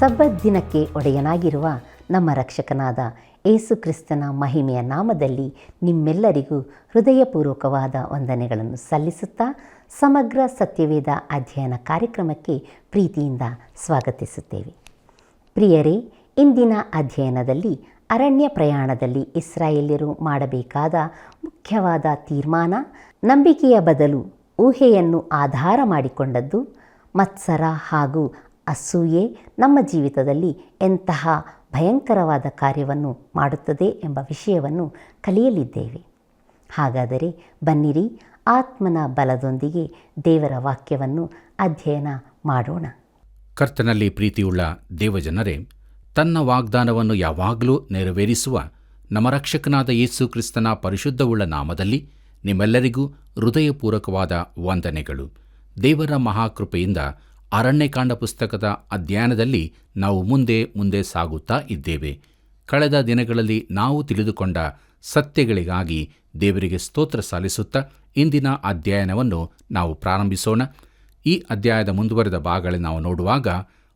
ಸಬ್ಬತ್ ದಿನಕ್ಕೆ ಒಡೆಯನಾಗಿರುವ ನಮ್ಮ ರಕ್ಷಕನಾದ ಏಸು ಕ್ರಿಸ್ತನ ಮಹಿಮೆಯ ನಾಮದಲ್ಲಿ ನಿಮ್ಮೆಲ್ಲರಿಗೂ ಹೃದಯಪೂರ್ವಕವಾದ ವಂದನೆಗಳನ್ನು ಸಲ್ಲಿಸುತ್ತಾ ಸಮಗ್ರ ಸತ್ಯವೇದ ಅಧ್ಯಯನ ಕಾರ್ಯಕ್ರಮಕ್ಕೆ ಪ್ರೀತಿಯಿಂದ ಸ್ವಾಗತಿಸುತ್ತೇವೆ. ಪ್ರಿಯರೇ, ಇಂದಿನ ಅಧ್ಯಯನದಲ್ಲಿ ಅರಣ್ಯ ಪ್ರಯಾಣದಲ್ಲಿ ಇಸ್ರಾಯೇಲ್ಯರು ಮಾಡಬೇಕಾದ ಮುಖ್ಯವಾದ ತೀರ್ಮಾನ, ನಂಬಿಕೆಯ ಬದಲು ಊಹೆಯನ್ನು ಆಧಾರ ಮಾಡಿಕೊಂಡದ್ದು, ಮತ್ಸರ ಹಾಗೂ ಅಸೂಯೆ ನಮ್ಮ ಜೀವಿತದಲ್ಲಿ ಎಂತಹ ಭಯಂಕರವಾದ ಕಾರ್ಯವನ್ನು ಮಾಡುತ್ತದೆ ಎಂಬ ವಿಷಯವನ್ನು ಕಲಿಯಲಿದ್ದೇವೆ. ಹಾಗಾದರೆ ಬನ್ನಿರಿ, ಆತ್ಮನ ಬಲದೊಂದಿಗೆ ದೇವರ ವಾಕ್ಯವನ್ನು ಅಧ್ಯಯನ ಮಾಡೋಣ. ಕರ್ತನಲ್ಲಿ ಪ್ರೀತಿಯುಳ್ಳ ದೇವಜನರೇ, ತನ್ನ ವಾಗ್ದಾನವನ್ನು ಯಾವಾಗಲೂ ನೆರವೇರಿಸುವ ನಮ್ಮ ರಕ್ಷಕನಾದ ಯೇಸು ಕ್ರಿಸ್ತನ ಪರಿಶುದ್ಧವುಳ್ಳ ನಾಮದಲ್ಲಿ ನಿಮ್ಮೆಲ್ಲರಿಗೂ ಹೃದಯಪೂರ್ವಕವಾದ ವಂದನೆಗಳು. ದೇವರ ಮಹಾಕೃಪೆಯಿಂದ ಅರಣ್ಯಕಾಂಡ ಪುಸ್ತಕದ ಅಧ್ಯಯನದಲ್ಲಿ ನಾವು ಮುಂದೆ ಸಾಗುತ್ತಾ ಇದ್ದೇವೆ. ಕಳೆದ ದಿನಗಳಲ್ಲಿ ನಾವು ತಿಳಿದುಕೊಂಡ ಸತ್ಯಗಳಿಗಾಗಿ ದೇವರಿಗೆ ಸ್ತೋತ್ರ ಸಲ್ಲಿಸುತ್ತಾ ಇಂದಿನ ಅಧ್ಯಯನವನ್ನು ನಾವು ಪ್ರಾರಂಭಿಸೋಣ. ಈ ಅಧ್ಯಾಯದ ಮುಂದುವರೆದ ಭಾಗಗಳಲ್ಲಿ ನಾವು ನೋಡುವಾಗ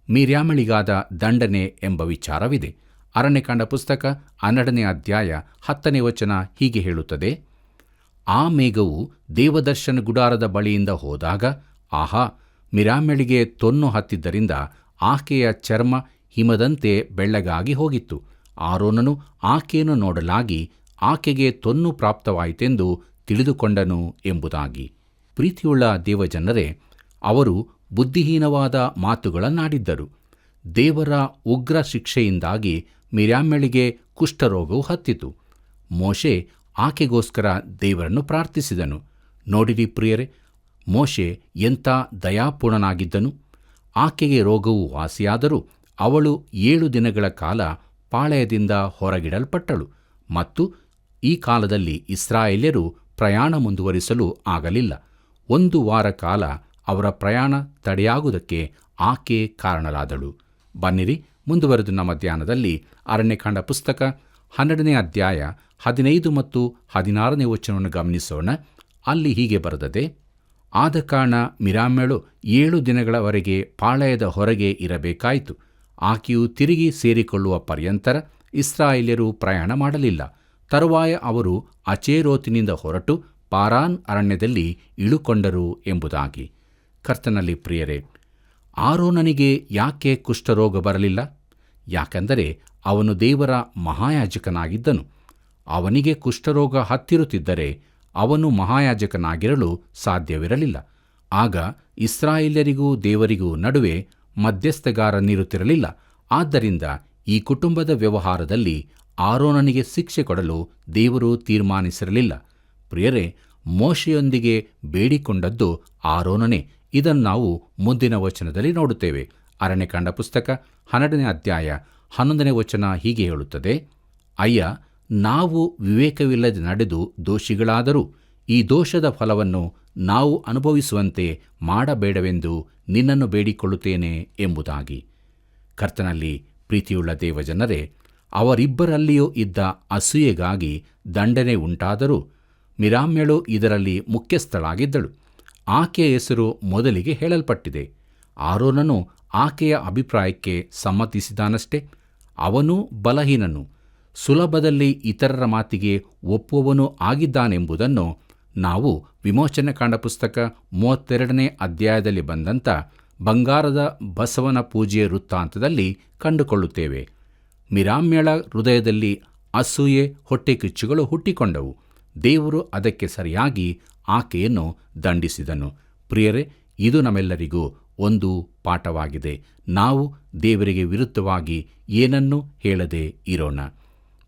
ಮಿರ್ಯಾಮಳಿಗಾದ ದಂಡನೆ ಎಂಬ ವಿಚಾರವಿದೆ. ಅರಣ್ಯಕಾಂಡ ಪುಸ್ತಕ 12ನೇ ಅಧ್ಯಾಯ 10ನೇ ವಚನ ಹೀಗೆ ಹೇಳುತ್ತದೆ: ಆ ಮೇಘವು ದೇವದರ್ಶನ ಗುಡಾರದ ಬಳಿಯಿಂದ ಹೋದಾಗ, ಆಹಾ, ಮಿರ್ಯಾಮಳಿಗೆ ತೊನ್ನು ಹತ್ತಿದ್ದರಿಂದ ಆಕೆಯ ಚರ್ಮ ಹಿಮದಂತೆ ಬೆಳ್ಳಗಾಗಿ ಹೋಗಿತ್ತು. ಆರೋನನು ಆಕೆಯನ್ನು ನೋಡಲಾಗಿ ಆಕೆಗೆ ತೊನ್ನು ಪ್ರಾಪ್ತವಾಯಿತೆಂದು ತಿಳಿದುಕೊಂಡನು ಎಂಬುದಾಗಿ. ಪ್ರೀತಿಯುಳ್ಳ ದೇವಜನರೇ, ಅವರು ಬುದ್ಧಿಹೀನವಾದ ಮಾತುಗಳನ್ನಾಡಿದ್ದರು. ದೇವರ ಉಗ್ರ ಶಿಕ್ಷೆಯಿಂದಾಗಿ ಮಿರ್ಯಾಮಳಿಗೆ ಕುಷ್ಠರೋಗವು ಹತ್ತಿತು. ಮೋಶೆ ಆಕೆಗೋಸ್ಕರ ದೇವರನ್ನು ಪ್ರಾರ್ಥಿಸಿದನು. ನೋಡಿರಿ ಪ್ರಿಯರೇ, ಮೋಶೆ ಎಂಥ ದಯಾಪೂರ್ಣನಾಗಿದ್ದನು. ಆಕೆಗೆ ರೋಗವು ವಾಸಿಯಾದರೂ ಅವಳು 7 ದಿನಗಳ ಕಾಲ ಪಾಳೆಯದಿಂದ ಹೊರಗಿಡಲ್ಪಟ್ಟಳು. ಮತ್ತು ಈ ಕಾಲದಲ್ಲಿ ಇಸ್ರಾಯೇಲ್ಯರು ಪ್ರಯಾಣ ಮುಂದುವರಿಸಲು ಆಗಲಿಲ್ಲ. 1 ವಾರ ಕಾಲ ಅವರ ಪ್ರಯಾಣ ತಡೆಯಾಗುವುದಕ್ಕೆ ಆಕೆ ಕಾರಣಲಾದಳು. ಬನ್ನಿರಿ, ಮುಂದುವರೆದು ನಮ್ಮ ಧ್ಯಾನದಲ್ಲಿ ಅರಣ್ಯಕಾಂಡ ಪುಸ್ತಕ 12ನೇ ಅಧ್ಯಾಯ 15 ಮತ್ತು 16ನೇ ವಚನವನ್ನು ಗಮನಿಸೋಣ. ಅಲ್ಲಿ ಹೀಗೆ ಬರೆದದೆ: ಆದ ಕಾರಣ ಮಿರ್ಯಾಮಳು 7 ದಿನಗಳವರೆಗೆ ಪಾಳೆಯದ ಹೊರಗೆ ಇರಬೇಕಾಯಿತು. ಆಕೆಯು ತಿರುಗಿ ಸೇರಿಕೊಳ್ಳುವ ಪರ್ಯಂತರ ಇಸ್ರಾಯೇಲ್ಯರು ಪ್ರಯಾಣ ಮಾಡಲಿಲ್ಲ. ತರುವಾಯ ಅವರು ಅಚೇರೋತಿನಿಂದ ಹೊರಟು ಪಾರಾನ್ ಅರಣ್ಯದಲ್ಲಿ ಇಳುಕೊಂಡರು ಎಂಬುದಾಗಿ. ಕರ್ತನಲ್ಲಿ ಪ್ರಿಯರೇ, ಆರೋನನಿಗೆ ಯಾಕೆ ಕುಷ್ಠರೋಗ ಬರಲಿಲ್ಲ? ಯಾಕೆಂದರೆ ಅವನು ದೇವರ ಮಹಾಯಾಜಕನಾಗಿದ್ದನು. ಅವನಿಗೆ ಕುಷ್ಠರೋಗ ಹತ್ತಿರುತ್ತಿದ್ದರೆ ಅವನು ಮಹಾಯಾಜಕನಾಗಿರಲು ಸಾಧ್ಯವಿರಲಿಲ್ಲ. ಆಗ ಇಸ್ರಾಯೇಲ್ಯರಿಗೂ ದೇವರಿಗೂ ನಡುವೆ ಮಧ್ಯಸ್ಥಗಾರನಿರುತ್ತಿರಲಿಲ್ಲ. ಆದ್ದರಿಂದ ಈ ಕುಟುಂಬದ ವ್ಯವಹಾರದಲ್ಲಿ ಆರೋನನಿಗೆ ಶಿಕ್ಷೆ ಕೊಡಲು ದೇವರು ತೀರ್ಮಾನಿಸಿರಲಿಲ್ಲ. ಪ್ರಿಯರೇ, ಮೋಶೆಯೊಂದಿಗೆ ಬೇಡಿಕೊಂಡದ್ದು ಆರೋನನೇ. ಇದನ್ನು ನಾವು ಮುಂದಿನ ವಚನದಲ್ಲಿ ನೋಡುತ್ತೇವೆ. ಅರಣ್ಯಕಾಂಡ ಪುಸ್ತಕ 12ನೇ ಅಧ್ಯಾಯ 11ನೇ ವಚನ ಹೀಗೆ ಹೇಳುತ್ತದೆ: ಅಯ್ಯ, ನಾವು ವಿವೇಕವಿಲ್ಲದೆ ನಡೆದು ದೋಷಿಗಳಾದರೂ ಈ ದೋಷದ ಫಲವನ್ನು ನಾವು ಅನುಭವಿಸುವಂತೆ ಮಾಡಬೇಡವೆಂದು ನಿನ್ನನ್ನು ಬೇಡಿಕೊಳ್ಳುತ್ತೇನೆ ಎಂಬುದಾಗಿ. ಕರ್ತನಲ್ಲಿ ಪ್ರೀತಿಯುಳ್ಳ ದೇವಜನರೇ, ಅವರಿಬ್ಬರಲ್ಲಿಯೂ ಇದ್ದ ಅಸೂಯೆಗಾಗಿ ದಂಡನೆ ಉಂಟಾದರೂ ಮಿರ್ಯಾಮಳು ಇದರಲ್ಲಿ ಮುಖ್ಯಸ್ಥಳಾಗಿದ್ದಳು. ಆಕೆಯ ಹೆಸರು ಮೊದಲಿಗೆ ಹೇಳಲ್ಪಟ್ಟಿದೆ. ಆರೋನನು ಆಕೆಯ ಅಭಿಪ್ರಾಯಕ್ಕೆ ಸಮ್ಮತಿಸಿದಾನಷ್ಟೇ. ಅವನು ಬಲಹೀನನು, ಸುಲಭದಲ್ಲಿ ಇತರರ ಮಾತಿಗೆ ಒಪ್ಪುವವನೂ ಆಗಿದ್ದಾನೆಂಬುದನ್ನು ನಾವು ವಿಮೋಚನಕಾಂಡ ಪುಸ್ತಕ 32ನೇ ಅಧ್ಯಾಯದಲ್ಲಿ ಬಂದಂಥ ಬಂಗಾರದ ಬಸವನ ಪೂಜೆಯ ವೃತ್ತಾಂತದಲ್ಲಿ ಕಂಡುಕೊಳ್ಳುತ್ತೇವೆ. ಮಿರ್ಯಾಮಳ ಹೃದಯದಲ್ಲಿ ಅಸೂಯೆ, ಹೊಟ್ಟೆಕಿಚ್ಚುಗಳು ಹುಟ್ಟಿಕೊಂಡವು. ದೇವರು ಅದಕ್ಕೆ ಸರಿಯಾಗಿ ಆಕೆಯನ್ನು ದಂಡಿಸಿದನು. ಪ್ರಿಯರೇ, ಇದು ನಮ್ಮೆಲ್ಲರಿಗೂ ಒಂದು ಪಾಠವಾಗಿದೆ. ನಾವು ದೇವರಿಗೆ ವಿರುದ್ಧವಾಗಿ ಏನನ್ನೂ ಹೇಳದೆ ಇರೋಣ.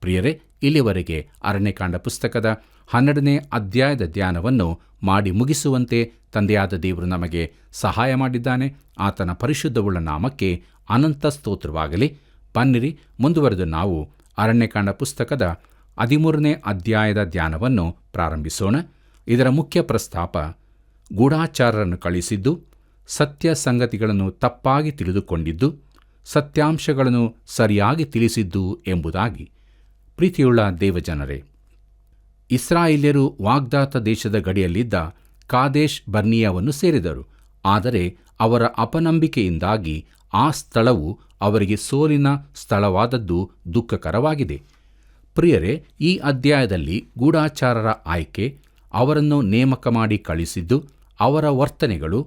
ಪ್ರಿಯರೇ, ಇಲ್ಲಿವರೆಗೆ ಅರಣ್ಯಕಾಂಡ ಪುಸ್ತಕದ 12ನೇ ಅಧ್ಯಾಯದ ಧ್ಯಾನವನ್ನು ಮಾಡಿ ಮುಗಿಸುವಂತೆ ತಂದೆಯಾದ ದೇವರು ನಮಗೆ ಸಹಾಯ ಮಾಡಿದ್ದಾನೆ. ಆತನ ಪರಿಶುದ್ಧವುಳ್ಳ ನಾಮಕ್ಕೆ ಅನಂತ ಸ್ತೋತ್ರವಾಗಲಿ. ಬನ್ನಿರಿ, ಮುಂದುವರೆದು ನಾವು ಅರಣ್ಯಕಾಂಡ ಪುಸ್ತಕದ 13ನೇ ಅಧ್ಯಾಯದ ಧ್ಯಾನವನ್ನು ಪ್ರಾರಂಭಿಸೋಣ. ಇದರ ಮುಖ್ಯ ಪ್ರಸ್ತಾಪ ಗೂಢಾಚಾರರನ್ನು ಕಳಿಸಿದ್ದು, ಸತ್ಯ ಸಂಗತಿಗಳನ್ನು ತಪ್ಪಾಗಿ ತಿಳಿದುಕೊಂಡಿದ್ದು, ಸತ್ಯಾಂಶಗಳನ್ನು ಸರಿಯಾಗಿ ತಿಳಿಸಿದ್ದು ಎಂಬುದಾಗಿ. ಪ್ರೀತಿಯುಳ್ಳ ದೇವಜನರೇ, ಇಸ್ರಾಯೇಲ್ಯರು ವಾಗ್ದಾತ ದೇಶದ ಗಡಿಯಲ್ಲಿದ್ದ ಕಾದೇಶ್ ಬರ್ನಿಯಾವನ್ನು ಸೇರಿದರು. ಆದರೆ ಅವರ ಅಪನಂಬಿಕೆಯಿಂದಾಗಿ ಆ ಸ್ಥಳವು ಅವರಿಗೆ ಸೋಲಿನ ಸ್ಥಳವಾದದ್ದು ದುಃಖಕರವಾಗಿದೆ. ಪ್ರಿಯರೇ, ಈ ಅಧ್ಯಾಯದಲ್ಲಿ ಗೂಢಾಚಾರರ ಆಯ್ಕೆ, ಅವರನ್ನು ನೇಮಕ ಮಾಡಿ ಕಳಿಸಿದ್ದು, ಅವರ ವರ್ತನೆಗಳು,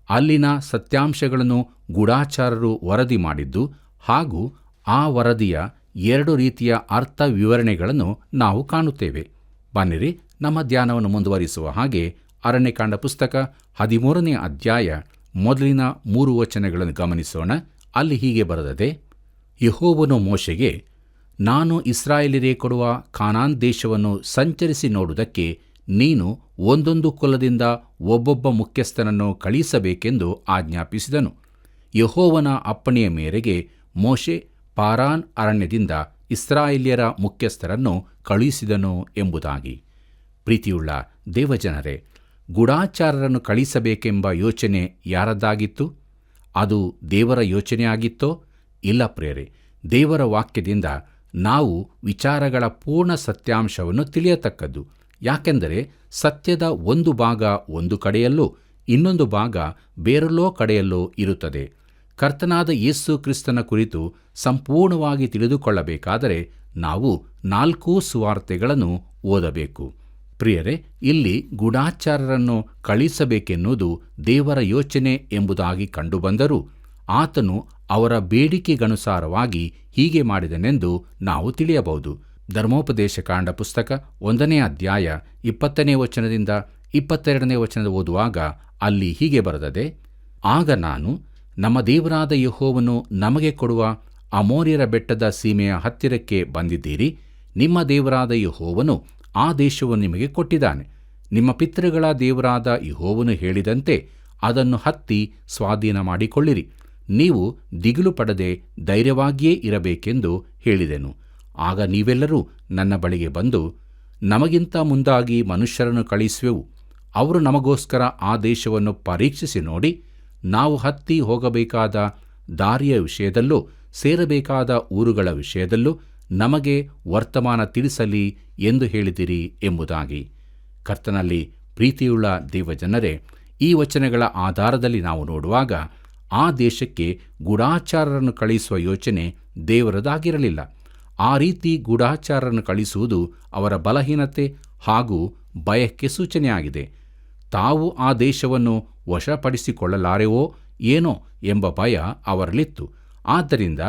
ಅಲ್ಲಿನ ಸತ್ಯಾಂಶಗಳನ್ನು ಗೂಢಾಚಾರರು ವರದಿ ಮಾಡಿದ್ದು ಹಾಗೂ ಆ ವರದಿಯ 2 ರೀತಿಯ ಅರ್ಥ ವಿವರಣೆಗಳನ್ನು ನಾವು ಕಾಣುತ್ತೇವೆ. ಬನ್ನಿರಿ, ನಮ್ಮ ಧ್ಯಾನವನ್ನು ಮುಂದುವರಿಸುವ ಹಾಗೆ ಅರಣ್ಯಕಾಂಡ ಪುಸ್ತಕ 13ನೇ ಅಧ್ಯಾಯ ಮೊದಲಿನ 3 ವಚನಗಳನ್ನು ಗಮನಿಸೋಣ. ಅಲ್ಲಿ ಹೀಗೆ ಬರೆದದೆ: ಯೆಹೋವನು ಮೋಶೆಗೆ, ನಾನು ಇಸ್ರಾಯೇಲರೇ ಕೊಡುವ ಕಾನಾನ್ ದೇಶವನ್ನು ಸಂಚರಿಸಿ ನೋಡುವುದಕ್ಕೆ ನೀನು ಒಂದೊಂದು ಕುಲದಿಂದ ಒಬ್ಬೊಬ್ಬ ಮುಖ್ಯಸ್ಥನನ್ನು ಕಳುಹಿಸಬೇಕೆಂದು ಆಜ್ಞಾಪಿಸಿದನು. ಯೆಹೋವನ ಅಪ್ಪಣೆಯ ಮೇರೆಗೆ ಮೋಶೆ ಪಾರಾನ್ ಅರಣ್ಯದಿಂದ ಇಸ್ರಾಯೇಲ್ಯರ ಮುಖ್ಯಸ್ಥರನ್ನು ಕಳುಹಿಸಿದನು ಎಂಬುದಾಗಿ. ಪ್ರೀತಿಯುಳ್ಳ ದೇವಜನರೇ, ಗೂಢಾಚಾರರನ್ನು ಕಳುಹಿಸಬೇಕೆಂಬ ಯೋಚನೆ ಯಾರದ್ದಾಗಿತ್ತು? ಅದು ದೇವರ ಯೋಚನೆಯಾಗಿತ್ತೋ? ಇಲ್ಲ ಪ್ರಿಯರೇ, ದೇವರ ವಾಕ್ಯದಿಂದ ನಾವು ವಿಚಾರಗಳ ಪೂರ್ಣ ಸತ್ಯಾಂಶವನ್ನು ತಿಳಿಯತಕ್ಕದ್ದು. ಯಾಕೆಂದರೆ ಸತ್ಯದ ಒಂದು ಭಾಗ ಒಂದು ಕಡೆಯಲ್ಲೂ ಇನ್ನೊಂದು ಭಾಗ ಬೇರೆಲ್ಲೋ ಕಡೆಯಲ್ಲೋ ಇರುತ್ತದೆ. ಕರ್ತನಾದ ಯೇಸು ಕ್ರಿಸ್ತನ ಕುರಿತು ಸಂಪೂರ್ಣವಾಗಿ ತಿಳಿದುಕೊಳ್ಳಬೇಕಾದರೆ ನಾವು 4 ಸುವಾರ್ತೆಗಳನ್ನು ಓದಬೇಕು. ಪ್ರಿಯರೇ, ಇಲ್ಲಿ ಗೂಢಾಚಾರರನ್ನು ಕಳುಹಿಸಬೇಕೆನ್ನುವುದು ದೇವರ ಯೋಚನೆ ಎಂಬುದಾಗಿ ಕಂಡುಬಂದರೂ ಆತನು ಅವರ ಬೇಡಿಕೆಗನುಸಾರವಾಗಿ ಹೀಗೆ ಮಾಡಿದನೆಂದು ನಾವು ತಿಳಿಯಬಹುದು. ಧರ್ಮೋಪದೇಶಕಾಂಡ ಪುಸ್ತಕ 1ನೇ ಅಧ್ಯಾಯ 20ನೇ ವಚನದಿಂದ 22ನೇ ವಚನದ ಓದುವಾಗ ಅಲ್ಲಿ ಹೀಗೆ ಬರೆದದೆ: ಆಗ ನಾನು, ನಮ್ಮ ದೇವರಾದ ಯೆಹೋವನು ನಮಗೆ ಕೊಡುವ ಅಮೋರಿಯರ ಬೆಟ್ಟದ ಸೀಮೆಯ ಹತ್ತಿರಕ್ಕೆ ಬಂದಿದ್ದೀರಿ. ನಿಮ್ಮ ದೇವರಾದ ಯೆಹೋವನು ಆ ದೇಶವನ್ನು ನಿಮಗೆ ಕೊಟ್ಟಿದ್ದಾನೆ. ನಿಮ್ಮ ಪಿತೃಗಳ ದೇವರಾದ ಯೆಹೋವನು ಹೇಳಿದಂತೆ ಅದನ್ನು ಹತ್ತಿ ಸ್ವಾಧೀನ ಮಾಡಿಕೊಳ್ಳಿರಿ. ನೀವು ದಿಗಿಲು ಪಡದೆ ಧೈರ್ಯವಾಗಿಯೇ ಇರಬೇಕೆಂದು ಹೇಳಿದೆನು. ಆಗ ನೀವೆಲ್ಲರೂ ನನ್ನ ಬಳಿಗೆ ಬಂದು, ನಮಗಿಂತ ಮುಂದಾಗಿ ಮನುಷ್ಯರನ್ನು ಕಳುಹಿಸುವೆವು, ಅವರು ನಮಗೋಸ್ಕರ ಆ ದೇಶವನ್ನು ಪರೀಕ್ಷಿಸಿ ನೋಡಿ, ನಾವು ಹತ್ತಿ ಹೋಗಬೇಕಾದ ದಾರಿಯ ವಿಷಯದಲ್ಲೂ ಸೇರಬೇಕಾದ ಊರುಗಳ ವಿಷಯದಲ್ಲೂ ನಮಗೆ ವರ್ತಮಾನ ತಿಳಿಸಲಿ ಎಂದು ಹೇಳಿದಿರಿ ಎಂಬುದಾಗಿ. ಕರ್ತನಲ್ಲಿ ಪ್ರೀತಿಯುಳ್ಳ ದೇವಜನರೇ, ಈ ವಚನಗಳ ಆಧಾರದಲ್ಲಿ ನಾವು ನೋಡುವಾಗ ಆ ದೇಶಕ್ಕೆ ಗೂಢಾಚಾರರನ್ನು ಕಳುಹಿಸುವ ಯೋಚನೆ ದೇವರದಾಗಿರಲಿಲ್ಲ. ಆ ರೀತಿ ಗೂಢಾಚಾರರನ್ನು ಕಳುಹಿಸುವುದು ಅವರ ಬಲಹೀನತೆ ಹಾಗೂ ಭಯಕ್ಕೆ ಸೂಚನೆಯಾಗಿದೆ. ತಾವು ಆ ದೇಶವನ್ನು ವಶಪಡಿಸಿಕೊಳ್ಳಲಾರೆವೋ ಏನೋ ಎಂಬ ಭಯ ಅವರಲ್ಲಿತ್ತು. ಆದ್ದರಿಂದ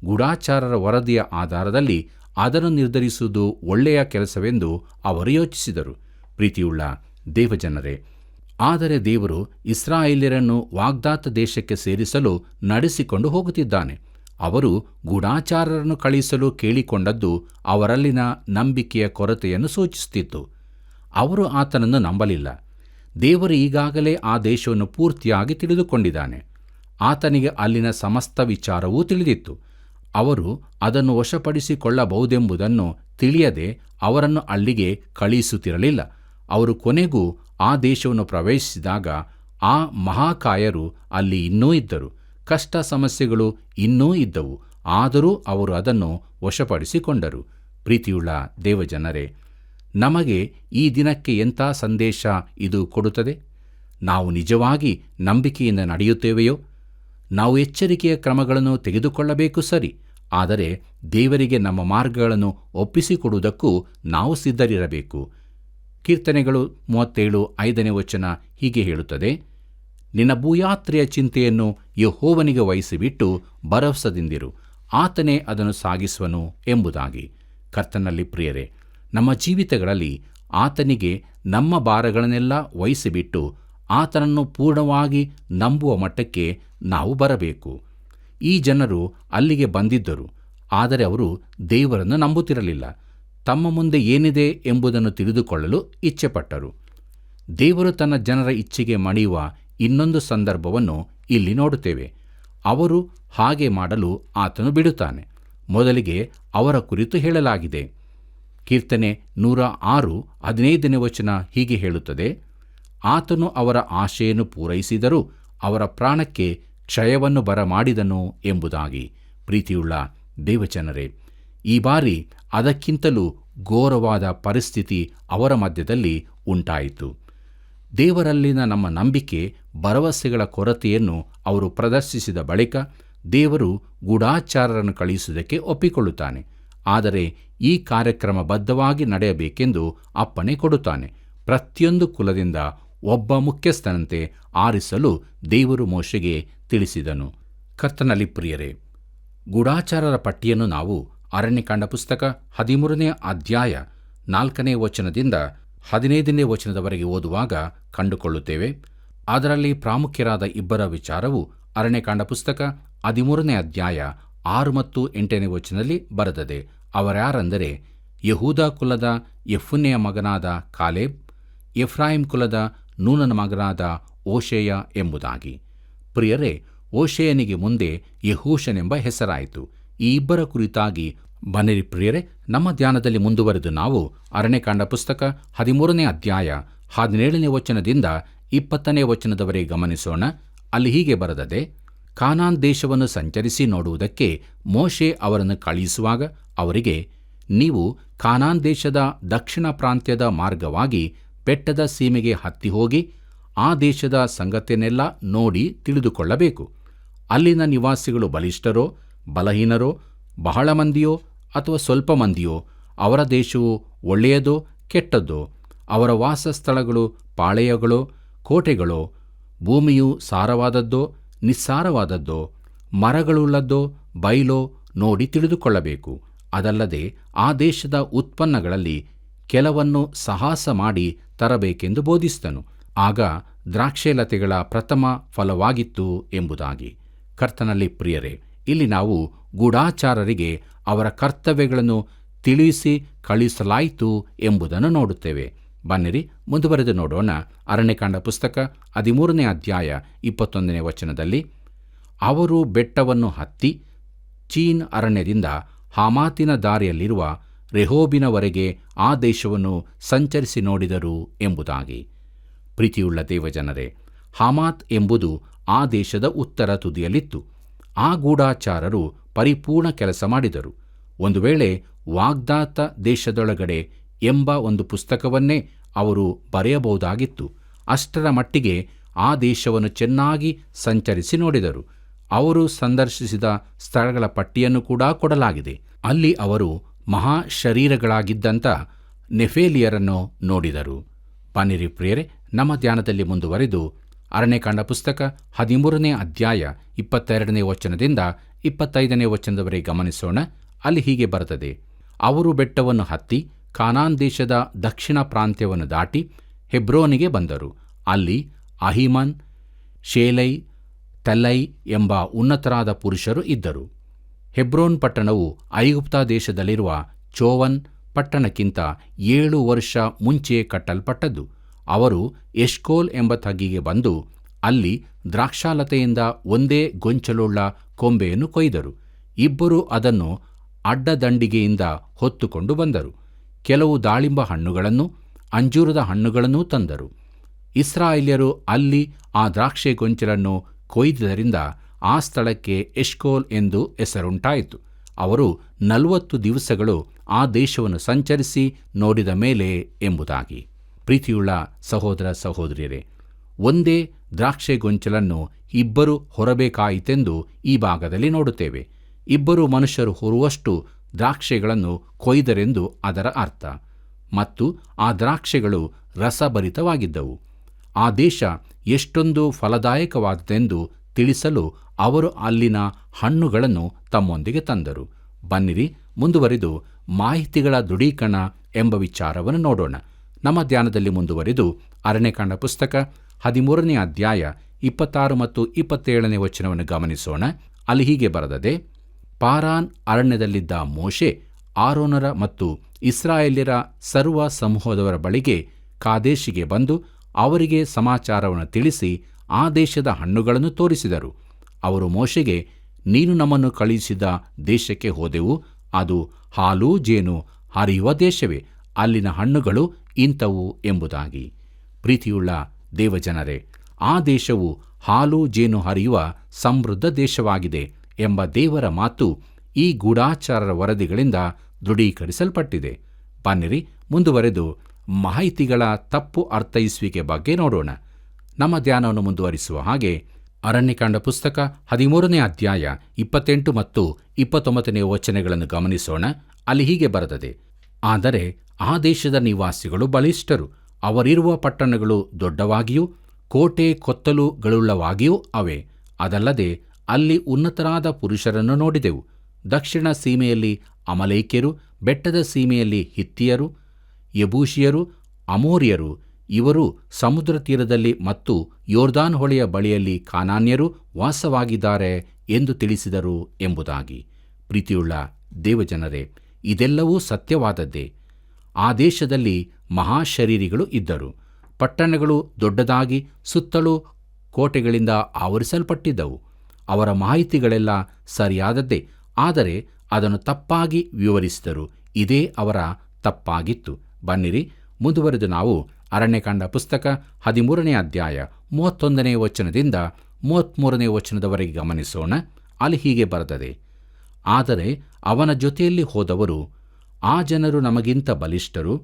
ಗೂಢಾಚಾರರ ವರದಿಯ ಆಧಾರದಲ್ಲಿ ಅದನ್ನು ನಿರ್ಧರಿಸುವುದು ಒಳ್ಳೆಯ ಕೆಲಸವೆಂದು ಅವರು ಯೋಚಿಸಿದರು. ಪ್ರೀತಿಯುಳ್ಳ ದೇವಜನರೇ, ಆದರೆ ದೇವರು ಇಸ್ರಾಯೇಲ್ಯರನ್ನು ವಾಗ್ದಾತ ದೇಶಕ್ಕೆ ಸೇರಿಸಲು ನಡೆಸಿಕೊಂಡು ಹೋಗುತ್ತಿದ್ದಾನೆ. ಅವರು ಗೂಢಾಚಾರರನ್ನು ಕಳುಹಿಸಲು ಕೇಳಿಕೊಂಡದ್ದು ಅವರಲ್ಲಿನ ನಂಬಿಕೆಯ ಕೊರತೆಯನ್ನು ಸೂಚಿಸುತ್ತಿತ್ತು. ಅವರು ಆತನನ್ನು ನಂಬಲಿಲ್ಲ. ದೇವರು ಈಗಾಗಲೇ ಆ ದೇಶವನ್ನು ಪೂರ್ತಿಯಾಗಿ ತಿಳಿದುಕೊಂಡಿದ್ದಾನೆ. ಆತನಿಗೆ ಅಲ್ಲಿನ ಸಮಸ್ತ ವಿಚಾರವೂ ತಿಳಿದಿತ್ತು. ಅವರು ಅದನ್ನು ವಶಪಡಿಸಿಕೊಳ್ಳಬಹುದೆಂಬುದನ್ನು ತಿಳಿಯದೆ ಅವರನ್ನು ಅಲ್ಲಿಗೆ ಕಳುಹಿಸುತ್ತಿರಲಿಲ್ಲ. ಅವರು ಕೊನೆಗೂ ಆ ದೇಶವನ್ನು ಪ್ರವೇಶಿಸಿದಾಗ ಆ ಮಹಾಕಾಯರು ಅಲ್ಲಿ ಇನ್ನೂ ಇದ್ದರು. ಕಷ್ಟ ಸಮಸ್ಯೆಗಳು ಇನ್ನೂ ಇದ್ದವು. ಆದರೂ ಅವರು ಅದನ್ನು ವಶಪಡಿಸಿಕೊಂಡರು. ಪ್ರೀತಿಯುಳ್ಳ ದೇವಜನರೇ, ನಮಗೆ ಈ ದಿನಕ್ಕೆ ಎಂಥ ಸಂದೇಶ ಇದು ಕೊಡುತ್ತದೆ? ನಾವು ನಿಜವಾಗಿ ನಂಬಿಕೆಯಿಂದ ನಡೆಯುತ್ತೇವೆಯೋ? ನಾವು ಎಚ್ಚರಿಕೆಯ ಕ್ರಮಗಳನ್ನು ತೆಗೆದುಕೊಳ್ಳಬೇಕು ಸರಿ, ಆದರೆ ದೇವರಿಗೆ ನಮ್ಮ ಮಾರ್ಗಗಳನ್ನು ಒಪ್ಪಿಸಿಕೊಡುವುದಕ್ಕೂ ನಾವು ಸಿದ್ಧರಿರಬೇಕು. ಕೀರ್ತನೆಗಳು 37:5ನೇ ವಚನ ಹೀಗೆ ಹೇಳುತ್ತದೆ: ನಿನ್ನ ಭೂಯಾತ್ರೆಯ ಚಿಂತೆಯನ್ನು ಯೆಹೋವನಿಗೆ ವಹಿಸಿಬಿಟ್ಟು ಭರವಸದಿಂದಿರು, ಆತನೇ ಅದನ್ನು ಸಾಗಿಸುವನು ಎಂಬುದಾಗಿ. ಕರ್ತನಲ್ಲಿ ಪ್ರಿಯರೇ, ನಮ್ಮ ಜೀವಿತಗಳಲ್ಲಿ ಆತನಿಗೆ ನಮ್ಮ ಭಾರಗಳನ್ನೆಲ್ಲ ವಹಿಸಿಬಿಟ್ಟು ಆತನನ್ನು ಪೂರ್ಣವಾಗಿ ನಂಬುವ ಮಟ್ಟಕ್ಕೆ ನಾವು ಬರಬೇಕು. ಈ ಜನರು ಅಲ್ಲಿಗೆ ಬಂದಿದ್ದರು, ಆದರೆ ಅವರು ದೇವರನ್ನು ನಂಬುತ್ತಿರಲಿಲ್ಲ. ತಮ್ಮ ಮುಂದೆ ಏನಿದೆ ಎಂಬುದನ್ನು ತಿಳಿದುಕೊಳ್ಳಲು ಇಚ್ಛೆಪಟ್ಟರು. ದೇವರು ತನ್ನ ಜನರ ಇಚ್ಛೆಗೆ ಮಣಿಯುವ ಇನ್ನೊಂದು ಸಂದರ್ಭವನ್ನು ಇಲ್ಲಿ ನೋಡುತ್ತೇವೆ. ಅವರು ಹಾಗೆ ಮಾಡಲು ಆತನು ಬಿಡುತ್ತಾನೆ. ಮೊದಲಿಗೆ ಅವರ ಕುರಿತು ಹೇಳಲಾಗಿದೆ. ಕೀರ್ತನೆ 106:15ನೇ ವಚನ ಹೀಗೆ ಹೇಳುತ್ತದೆ: ಆತನು ಅವರ ಆಶೆಯನ್ನು ಪೂರೈಸಿದರೂ ಅವರ ಪ್ರಾಣಕ್ಕೆ ಕ್ಷಯವನ್ನು ಬರಮಾಡಿದನು ಎಂಬುದಾಗಿ. ಪ್ರೀತಿಯುಳ್ಳ ದೇವಜನರೇ, ಈ ಬಾರಿ ಅದಕ್ಕಿಂತಲೂ ಘೋರವಾದ ಪರಿಸ್ಥಿತಿ ಅವರ ಮಧ್ಯದಲ್ಲಿ ಉಂಟಾಯಿತು. ದೇವರಲ್ಲಿನ ನಮ್ಮ ನಂಬಿಕೆ ಭರವಸೆಗಳ ಕೊರತೆಯನ್ನು ಅವರು ಪ್ರದರ್ಶಿಸಿದ ಬಳಿಕ ದೇವರು ಗೂಢಾಚಾರರನ್ನು ಕಳುಹಿಸುವುದಕ್ಕೆ ಒಪ್ಪಿಕೊಳ್ಳುತ್ತಾನೆ. ಆದರೆ ಈ ಕಾರ್ಯಕ್ರಮ ಬದ್ಧವಾಗಿ ನಡೆಯಬೇಕೆಂದು ಅಪ್ಪಣೆ ಕೊಡುತ್ತಾನೆ. ಪ್ರತಿಯೊಂದು ಕುಲದಿಂದ ಒಬ್ಬ ಮುಖ್ಯಸ್ಥನಂತೆ ಆರಿಸಲು ದೇವರು ಮೋಶೆಗೆ ತಿಳಿಸಿದನು. ಕರ್ತನಲ್ಲಿ ಪ್ರಿಯರೇ, ಗೂಢಾಚಾರರ ಪಟ್ಟಿಯನ್ನು ನಾವು ಅರಣ್ಯಕಾಂಡ ಪುಸ್ತಕ 13ನೇ ಅಧ್ಯಾಯ 4ನೇ ವಚನದಿಂದ 15ನೇ ವಚನದವರೆಗೆ ಓದುವಾಗ ಕಂಡುಕೊಳ್ಳುತ್ತೇವೆ. ಅದರಲ್ಲಿ ಪ್ರಾಮುಖ್ಯರಾದ ಇಬ್ಬರ ವಿಚಾರವು ಅರಣ್ಯಕಾಂಡ ಪುಸ್ತಕ 13ನೇ ಅಧ್ಯಾಯ 6 ಮತ್ತು 8ನೇ ವಚನದಲ್ಲಿ ಬರೆದದೆ. ಅವರ್ಯಾರೆಂದರೆ ಯಹೂದ ಕುಲದ ಯೆಫುನ್ನೆಯ ಮಗನಾದ ಕಾಲೇಬ್, ಎಫ್ರಾಯಿಂ ಕುಲದ ನೂನನ ಮಗನಾದ ಓಶೇಯ ಎಂಬುದಾಗಿ. ಪ್ರಿಯರೇ, ಓಶೇಯನಿಗೆ ಮುಂದೆ ಯೆಹೂಷನೆಂಬ ಹೆಸರಾಯಿತು. ಈ ಇಬ್ಬರ ಕುರಿತಾಗಿ ಬನ್ನಿರಿ ಪ್ರಿಯರೇ, ನಮ್ಮ ಧ್ಯಾನದಲ್ಲಿ ಮುಂದುವರೆದು ನಾವು ಅರಣ್ಯಕಾಂಡ ಪುಸ್ತಕ 13ನೇ ಅಧ್ಯಾಯ 17ನೇ ವಚನದಿಂದ 20ನೇ ವಚನದವರೆಗೆ ಗಮನಿಸೋಣ. ಅಲ್ಲಿ ಹೀಗೆ ಬರೆದದೆ: ಕಾನಾನ್ ದೇಶವನ್ನು ಸಂಚರಿಸಿ ನೋಡುವುದಕ್ಕೆ ಮೋಶೆ ಅವರನ್ನು ಕಳುಹಿಸುವಾಗ ಅವರಿಗೆ, ನೀವು ಕಾನಾನ್ ದೇಶದ ದಕ್ಷಿಣ ಪ್ರಾಂತ್ಯದ ಮಾರ್ಗವಾಗಿ ಬೆಟ್ಟದ ಸೀಮೆಗೆ ಹತ್ತಿ ಹೋಗಿ ಆ ದೇಶದ ಸಂಗತಿಯನ್ನೆಲ್ಲ ನೋಡಿ ತಿಳಿದುಕೊಳ್ಳಬೇಕು. ಅಲ್ಲಿನ ನಿವಾಸಿಗಳು ಬಲಿಷ್ಠರೋ ಬಲಹೀನರೋ, ಬಹಳ ಮಂದಿಯೋ ಅಥವಾ ಸ್ವಲ್ಪ ಮಂದಿಯೋ, ಅವರ ದೇಶವು ಒಳ್ಳೆಯದೋ ಕೆಟ್ಟದ್ದೋ, ಅವರ ವಾಸಸ್ಥಳಗಳು ಪಾಳೆಯಗಳೋ ಕೋಟೆಗಳೋ, ಭೂಮಿಯು ಸಾರವಾದದ್ದೋ ನಿಸ್ಸಾರವಾದದ್ದೋ, ಮರಗಳುಳ್ಳದ್ದೋ ಬೈಲೋ ನೋಡಿ ತಿಳಿದುಕೊಳ್ಳಬೇಕು. ಅದಲ್ಲದೆ ಆ ದೇಶದ ಉತ್ಪನ್ನಗಳಲ್ಲಿ ಕೆಲವನ್ನು ಸಾಹಸ ಮಾಡಿ ತರಬೇಕೆಂದು ಬೋಧಿಸಿದನು. ಆಗ ದ್ರಾಕ್ಷೇಲತೆಗಳ ಪ್ರಥಮ ಫಲವಾಗಿತ್ತು ಎಂಬುದಾಗಿ. ಕರ್ತನಲ್ಲಿ ಪ್ರಿಯರೇ, ಇಲ್ಲಿ ನಾವು ಗೂಢಾಚಾರರಿಗೆ ಅವರ ಕರ್ತವ್ಯಗಳನ್ನು ತಿಳಿಸಿ ಕಳುಹಿಸಲಾಯಿತು ಎಂಬುದನ್ನು ನೋಡುತ್ತೇವೆ. ಬನ್ನಿರಿ ಮುಂದುವರೆದು ನೋಡೋಣ. ಅರಣ್ಯಕಾಂಡ ಪುಸ್ತಕ 13ನೇ ಅಧ್ಯಾಯ 21ನೇ ವಚನದಲ್ಲಿ, ಅವರು ಬೆಟ್ಟವನ್ನು ಹತ್ತಿ ಚೀನ್ ಅರಣ್ಯದಿಂದ ಹಾಮಾತಿನ ದಾರಿಯಲ್ಲಿರುವ ರೆಹೋಬಿನವರೆಗೆ ಆ ದೇಶವನ್ನು ಸಂಚರಿಸಿ ನೋಡಿದರು ಎಂಬುದಾಗಿ. ಪ್ರೀತಿಯುಳ್ಳ ದೇವಜನರೇ, ಹಾಮಾತ್ ಎಂಬುದು ಆ ದೇಶದ ಉತ್ತರ ತುದಿಯಲ್ಲಿತ್ತು. ಆ ಗೂಢಾಚಾರರು ಪರಿಪೂರ್ಣ ಕೆಲಸ ಮಾಡಿದರು. ಒಂದು ವೇಳೆ ವಾಗ್ದಾತ ದೇಶದೊಳಗಡೆ ಎಂಬ ಒಂದು ಪುಸ್ತಕವನ್ನೇ ಅವರು ಬರೆಯಬಹುದಾಗಿತ್ತು. ಅಷ್ಟರ ಮಟ್ಟಿಗೆ ಆ ದೇಶವನ್ನು ಚೆನ್ನಾಗಿ ಸಂಚರಿಸಿ ನೋಡಿದರು. ಅವರು ಸಂದರ್ಶಿಸಿದ ಸ್ಥಳಗಳ ಪಟ್ಟಿಯನ್ನು ಕೂಡ ಕೊಡಲಾಗಿದೆ. ಅಲ್ಲಿ ಅವರು ಮಹಾ ಶರೀರಗಳಾಗಿದ್ದಂಥ ನೆಫೇಲಿಯರನ್ನು ನೋಡಿದರು. ಬನ್ನಿರಿ ಪ್ರಿಯರೇ, ನಮ್ಮ ಧ್ಯಾನದಲ್ಲಿ ಮುಂದುವರೆದು ಅರಣ್ಯಕಾಂಡ ಪುಸ್ತಕ 13ನೇ ಅಧ್ಯಾಯ 22ನೇ ವಚನದಿಂದ 25ನೇ ವಚನದವರೆಗೆ ಗಮನಿಸೋಣ. ಅಲ್ಲಿ ಹೀಗೆ ಬರ್ತದೆ: ಅವರು ಬೆಟ್ಟವನ್ನು ಹತ್ತಿ ಕಾನಾನ್ ದೇಶದ ದಕ್ಷಿಣ ಪ್ರಾಂತ್ಯವನ್ನು ದಾಟಿ ಹೆಬ್ರೋನಿಗೆ ಬಂದರು. ಅಲ್ಲಿ ಅಹಿಮನ್, ಶೇಲೈ, ತಲ್ಲೈ ಎಂಬ ಉನ್ನತರಾದ ಪುರುಷರು ಇದ್ದರು. ಹೆಬ್ರೋನ್ ಪಟ್ಟಣವು ಐಗುಪ್ತ ದೇಶದಲ್ಲಿರುವ ಚೋವನ್ ಪಟ್ಟಣಕ್ಕಿಂತ 7 ವರ್ಷ ಮುಂಚೆಯೇ ಕಟ್ಟಲ್ಪಟ್ಟದ್ದು. ಅವರು ಎಷ್ಕೋಲ್ ಎಂಬ ತಗ್ಗಿಗೆ ಬಂದು ಅಲ್ಲಿ ದ್ರಾಕ್ಷಾಲತೆಯಿಂದ ಒಂದೇ ಗೊಂಚಲುಳ್ಳ ಕೊಂಬೆಯನ್ನು ಕೊಯ್ದರು. ಇಬ್ಬರು ಅದನ್ನು ಅಡ್ಡದಂಡಿಗೆಯಿಂದ ಹೊತ್ತುಕೊಂಡು ಬಂದರು. ಕೆಲವು ದಾಳಿಂಬ ಹಣ್ಣುಗಳನ್ನು ಅಂಜೂರದ ಹಣ್ಣುಗಳನ್ನೂ ತಂದರು. ಇಸ್ರಾಯೇಲ್ಯರು ಅಲ್ಲಿ ಆ ದ್ರಾಕ್ಷೆ ಗೊಂಚಲನ್ನು ಕೊಯ್ದುದರಿಂದ ಆ ಸ್ಥಳಕ್ಕೆ ಎಷ್ಕೋಲ್ ಎಂದು ಹೆಸರುಂಟಾಯಿತು. ಅವರು 40 ದಿವಸಗಳು ಆ ದೇಶವನ್ನು ಸಂಚರಿಸಿ ನೋಡಿದ ಮೇಲೆ ಎಂಬುದಾಗಿ. ಪ್ರೀತಿಯುಳ್ಳ ಸಹೋದರ ಸಹೋದರಿಯರೇ, ಒಂದೇ ದ್ರಾಕ್ಷೆ ಗೊಂಚಲನ್ನು ಇಬ್ಬರು ಹೊರಬೇಕಾಯಿತೆಂದು ಈ ಭಾಗದಲ್ಲಿ ನೋಡುತ್ತೇವೆ. ಇಬ್ಬರು ಮನುಷ್ಯರು ಹೊರುವಷ್ಟು ದ್ರಾಕ್ಷೆಗಳನ್ನು ಕೊಯ್ದರೆಂದು ಅದರ ಅರ್ಥ. ಮತ್ತು ಆ ದ್ರಾಕ್ಷೆಗಳು ರಸಭರಿತವಾಗಿದ್ದವು. ಆ ದೇಶ ಎಷ್ಟೊಂದು ಫಲದಾಯಕವಾದದೆಂದು ತಿಳಿಸಲು ಅವರು ಅಲ್ಲಿನ ಹಣ್ಣುಗಳನ್ನು ತಮ್ಮೊಂದಿಗೆ ತಂದರು. ಬನ್ನಿರಿ ಮುಂದುವರಿದು ಮಾಹಿತಿಗಳ ದೃಢೀಕರಣ ಎಂಬ ವಿಚಾರವನ್ನು ನೋಡೋಣ. ನಮ್ಮ ಧ್ಯಾನದಲ್ಲಿ ಮುಂದುವರಿದು ಅರಣ್ಯಕಾಂಡ ಪುಸ್ತಕ 13ನೇ ಅಧ್ಯಾಯ 26 ಮತ್ತು 27ನೇ ವಚನವನ್ನು ಗಮನಿಸೋಣ. ಅಲ್ಲಿ ಹೀಗೆ ಬರೆದದೆ: ಪಾರಾನ್ ಅರಣ್ಯದಲ್ಲಿದ್ದ ಮೋಶೆ ಆರೋನರ ಮತ್ತು ಇಸ್ರಾಯೇಲ್ಯರ ಸರ್ವ ಸಮೂಹದವರ ಬಳಿಗೆ ಕಾದೇಶಿಗೆ ಬಂದು ಅವರಿಗೆ ಸಮಾಚಾರವನ್ನು ತಿಳಿಸಿ ಆ ದೇಶದ ಹಣ್ಣುಗಳನ್ನು ತೋರಿಸಿದರು. ಅವರು ಮೋಶೆಗೆ, ನೀನು ನಮ್ಮನ್ನು ಕಳುಹಿಸಿದ ದೇಶಕ್ಕೆ ಹೋದೆವು. ಅದು ಹಾಲೂ ಜೇನು ಹರಿಯುವ ದೇಶವೇ. ಅಲ್ಲಿನ ಹಣ್ಣುಗಳು ಇಂಥವು ಎಂಬುದಾಗಿ. ಪ್ರೀತಿಯುಳ್ಳ ದೇವಜನರೇ, ಆ ದೇಶವು ಹಾಲು ಜೇನು ಹರಿಯುವ ಸಮೃದ್ಧ ದೇಶವಾಗಿದೆ ಎಂಬ ದೇವರ ಮಾತು ಈ ಗೂಢಾಚಾರರ ವರದಿಗಳಿಂದ ದೃಢೀಕರಿಸಲ್ಪಟ್ಟಿದೆ. ಬನ್ನಿರಿ ಮುಂದುವರೆದು ಮಾಹಿತಿಗಳ ತಪ್ಪು ಅರ್ಥೈಸುವಿಕೆ ಬಗ್ಗೆ ನೋಡೋಣ. ನಮ್ಮ ಧ್ಯಾನವನ್ನು ಮುಂದುವರಿಸುವ ಹಾಗೆ ಅರಣ್ಯಕಾಂಡ ಪುಸ್ತಕ 13ನೇ ಅಧ್ಯಾಯ 28 ಮತ್ತು 29ನೇ ವಚನಗಳನ್ನು ಗಮನಿಸೋಣ. ಅಲ್ಲಿ ಹೀಗೆ ಬರೆದಿದೆ: ಆದರೆ ಆ ದೇಶದ ನಿವಾಸಿಗಳು ಬಲಿಷ್ಠರು, ಅವರಿರುವ ಪಟ್ಟಣಗಳು ದೊಡ್ಡವಾಗಿಯೂ ಕೋಟೆ ಕೊತ್ತಲುಗಳುಳ್ಳವಾಗಿಯೂ ಅವೆ. ಅದಲ್ಲದೆ ಅಲ್ಲಿ ಉನ್ನತರಾದ ಪುರುಷರನ್ನು ನೋಡಿದೆವು. ದಕ್ಷಿಣ ಸೀಮೆಯಲ್ಲಿ ಅಮಲೇಕ್ಯರು, ಬೆಟ್ಟದ ಸೀಮೆಯಲ್ಲಿ ಹಿತ್ತಿಯರು, ಯಬೂಷಿಯರು, ಅಮೋರಿಯರು, ಇವರು ಸಮುದ್ರ ತೀರದಲ್ಲಿ ಮತ್ತು ಯೋರ್ದಾನ್ ಹೊಳೆಯ ಬಳಿಯಲ್ಲಿ ಕಾನಾನ್ಯರು ವಾಸವಾಗಿದ್ದಾರೆ ಎಂದು ತಿಳಿಸಿದರು ಎಂಬುದಾಗಿ. ಪ್ರೀತಿಯುಳ್ಳ ದೇವಜನರೇ, ಇದೆಲ್ಲವೂ ಸತ್ಯವಾದದ್ದೇ. ಆ ದೇಶದಲ್ಲಿ ಮಹಾಶರೀರಿಗಳು ಇದ್ದರು. ಪಟ್ಟಣಗಳು ದೊಡ್ಡದಾಗಿ ಸುತ್ತಲೂ ಕೋಟೆಗಳಿಂದ ಆವರಿಸಲ್ಪಟ್ಟಿದ್ದವು. ಅವರ ಮಾಹಿತಿಗಳೆಲ್ಲ ಸರಿಯಾದದ್ದೇ, ಆದರೆ ಅದನ್ನು ತಪ್ಪಾಗಿ ವಿವರಿಸಿದರು. ಇದೇ ಅವರ ತಪ್ಪಾಗಿತ್ತು. ಬನ್ನಿರಿ, ಮುಂದುವರೆದು ನಾವು ಅರಣ್ಯಕಾಂಡ ಪುಸ್ತಕ 13ನೇ ಅಧ್ಯಾಯ 31ನೇ ವಚನದಿಂದ 33ನೇ ವಚನದವರೆಗೆ ಗಮನಿಸೋಣ. ಅಲ್ಲಿ ಹೀಗೆ ಬರೆದಿದೆ: ಆದರೆ ಅವನ ಜೊತೆಯಲ್ಲಿ ಹೋದವರು, ಆ ಜನರು ನಮಗಿಂತ ಬಲಿಷ್ಠರು,